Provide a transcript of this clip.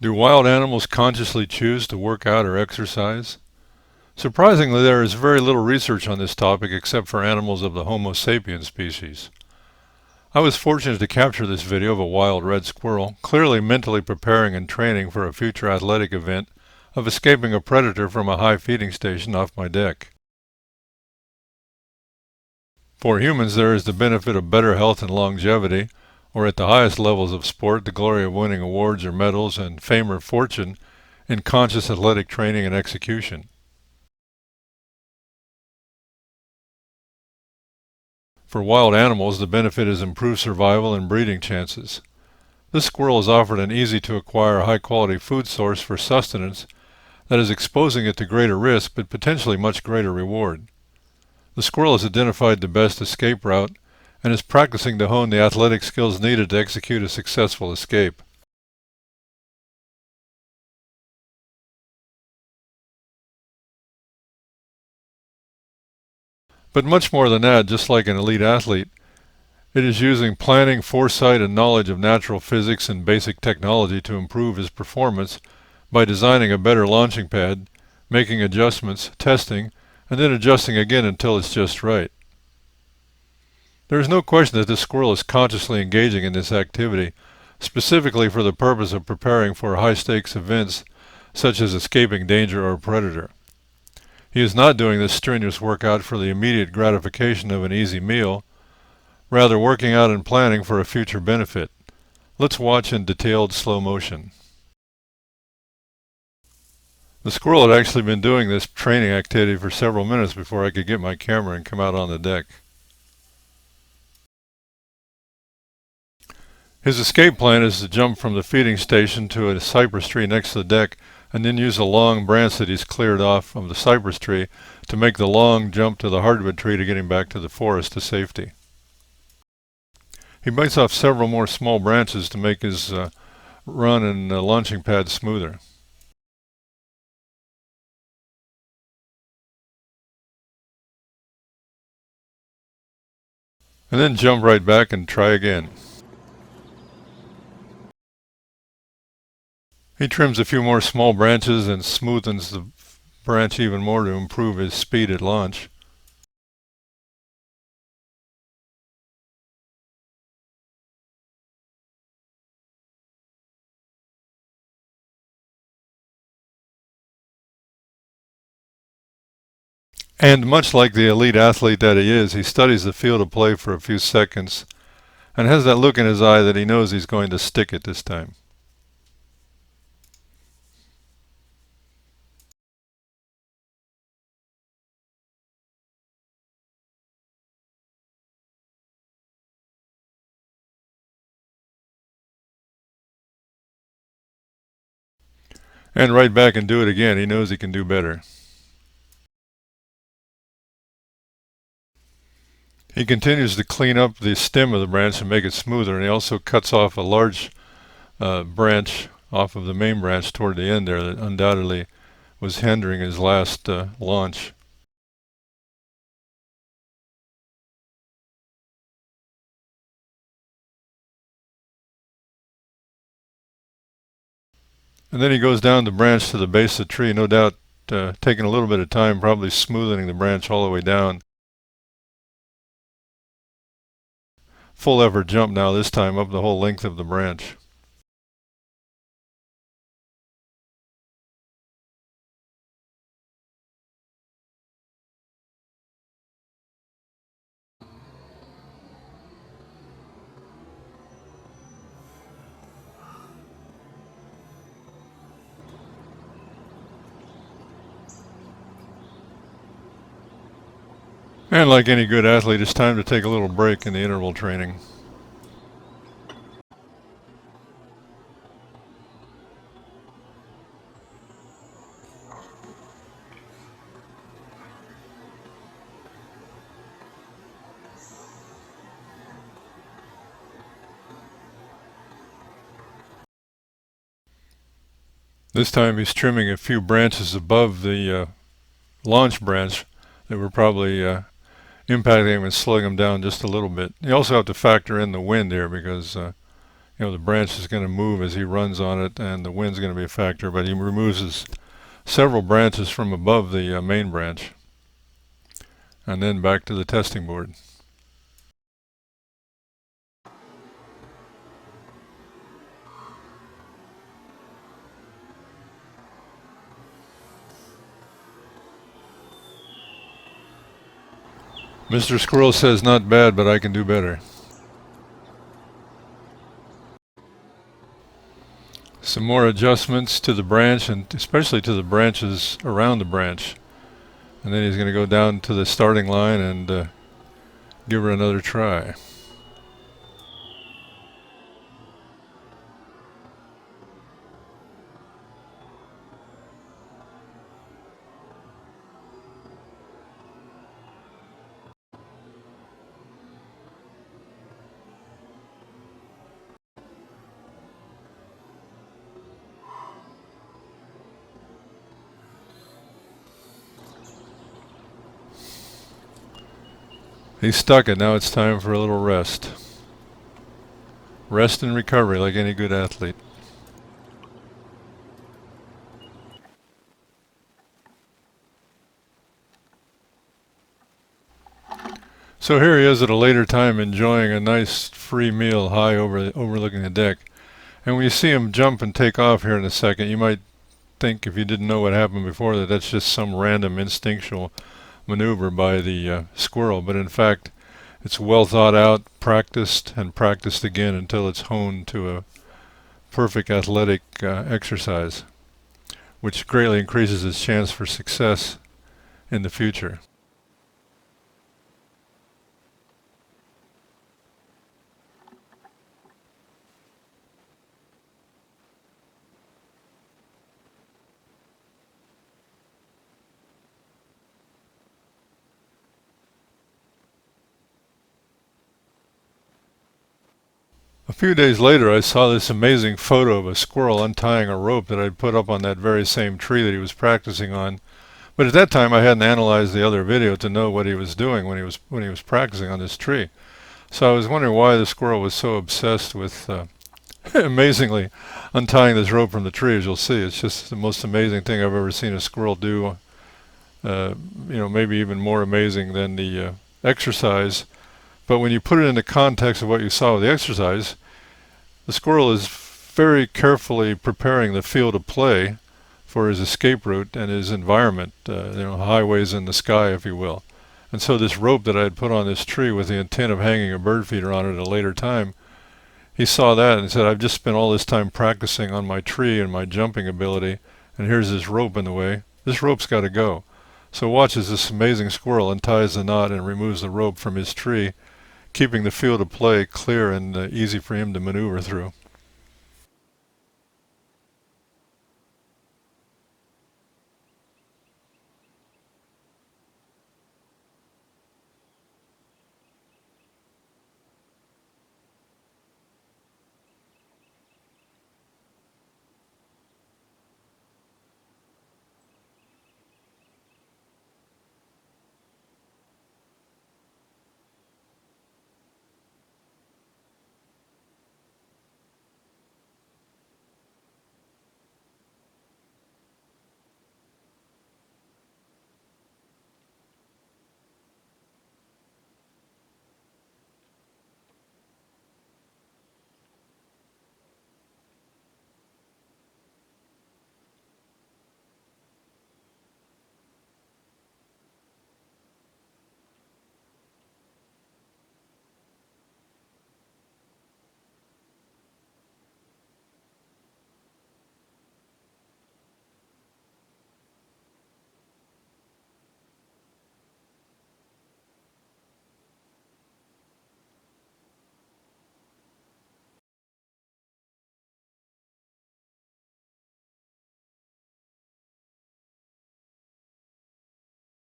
Do wild animals consciously choose to work out or exercise? Surprisingly, there is very little research on this topic except for animals of the Homo sapiens species. I was fortunate to capture this video of a wild red squirrel, clearly mentally preparing and training for a future athletic event of escaping a predator from a high feeding station off my deck. For humans, there is the benefit of better health and longevity, or at the highest levels of sport, the glory of winning awards or medals and fame or fortune in conscious athletic training and execution. For wild animals, the benefit is improved survival and breeding chances. This squirrel is offered an easy-to-acquire high-quality food source for sustenance that is exposing it to greater risk but potentially much greater reward. The squirrel has identified the best escape route and is practicing to hone the athletic skills needed to execute a successful escape. But much more than that, just like an elite athlete, it is using planning, foresight, and knowledge of natural physics and basic technology to improve his performance by designing a better launching pad, making adjustments, testing, and then adjusting again until it's just right. There is no question that this squirrel is consciously engaging in this activity, specifically for the purpose of preparing for high-stakes events such as escaping danger or a predator. He is not doing this strenuous workout for the immediate gratification of an easy meal, rather working out and planning for a future benefit. Let's watch in detailed slow motion. The squirrel had actually been doing this training activity for several minutes before I could get my camera and come out on the deck. His escape plan is to jump from the feeding station to a cypress tree next to the deck and then use a long branch that he's cleared off of the cypress tree to make the long jump to the hardwood tree to get him back to the forest to safety. He bites off several more small branches to make his run and launching pad smoother. And then jump right back and try again. He trims a few more small branches and smoothens the branch even more to improve his speed at launch. And much like the elite athlete that he is, he studies the field of play for a few seconds and has that look in his eye that he knows he's going to stick it this time. And right back and do it again. He knows he can do better. He continues to clean up the stem of the branch and make it smoother, and he also cuts off a large branch off of the main branch toward the end there that undoubtedly was hindering his last launch. And then he goes down the branch to the base of the tree, no doubt taking a little bit of time, probably smoothing the branch all the way down. Full effort jump now, this time up the whole length of the branch. And like any good athlete, it's time to take a little break in the interval training. This time he's trimming a few branches above the launch branch that were probably impacting him and slowing him down just a little bit. You also have to factor in the wind here because the branch is going to move as he runs on it, and the wind's going to be a factor, but he removes several branches from above the main branch. And then back to the testing board. Mr. Squirrel says, not bad, but I can do better. Some more adjustments to the branch, and especially to the branches around the branch. And then he's going to go down to the starting line and give her another try. He's stuck it. Now it's time for a little rest. Rest and recovery like any good athlete. So here he is at a later time enjoying a nice free meal high overlooking the deck. And when you see him jump and take off here in a second, you might think, if you didn't know what happened before, that that's just some random instinctual maneuver by the squirrel. But in fact, it's well thought out, practiced, and practiced again until it's honed to a perfect athletic exercise, which greatly increases its chance for success in the future. A few days later, I saw this amazing photo of a squirrel untying a rope that I'd put up on that very same tree that he was practicing on. But at that time, I hadn't analyzed the other video to know what he was doing when he was practicing on this tree. So I was wondering why the squirrel was so obsessed with, amazingly, untying this rope from the tree. As you'll see, it's just the most amazing thing I've ever seen a squirrel do. Maybe even more amazing than the exercise. But when you put it in the context of what you saw with the exercise, the squirrel is very carefully preparing the field of play for his escape route and his environment, highways in the sky, if you will. And so this rope that I had put on this tree with the intent of hanging a bird feeder on it at a later time, he saw that and said, I've just spent all this time practicing on my tree and my jumping ability, and here's this rope in the way. This rope's got to go. So watch as this amazing squirrel unties the knot and removes the rope from his tree, keeping the field of play clear and easy for him to maneuver through.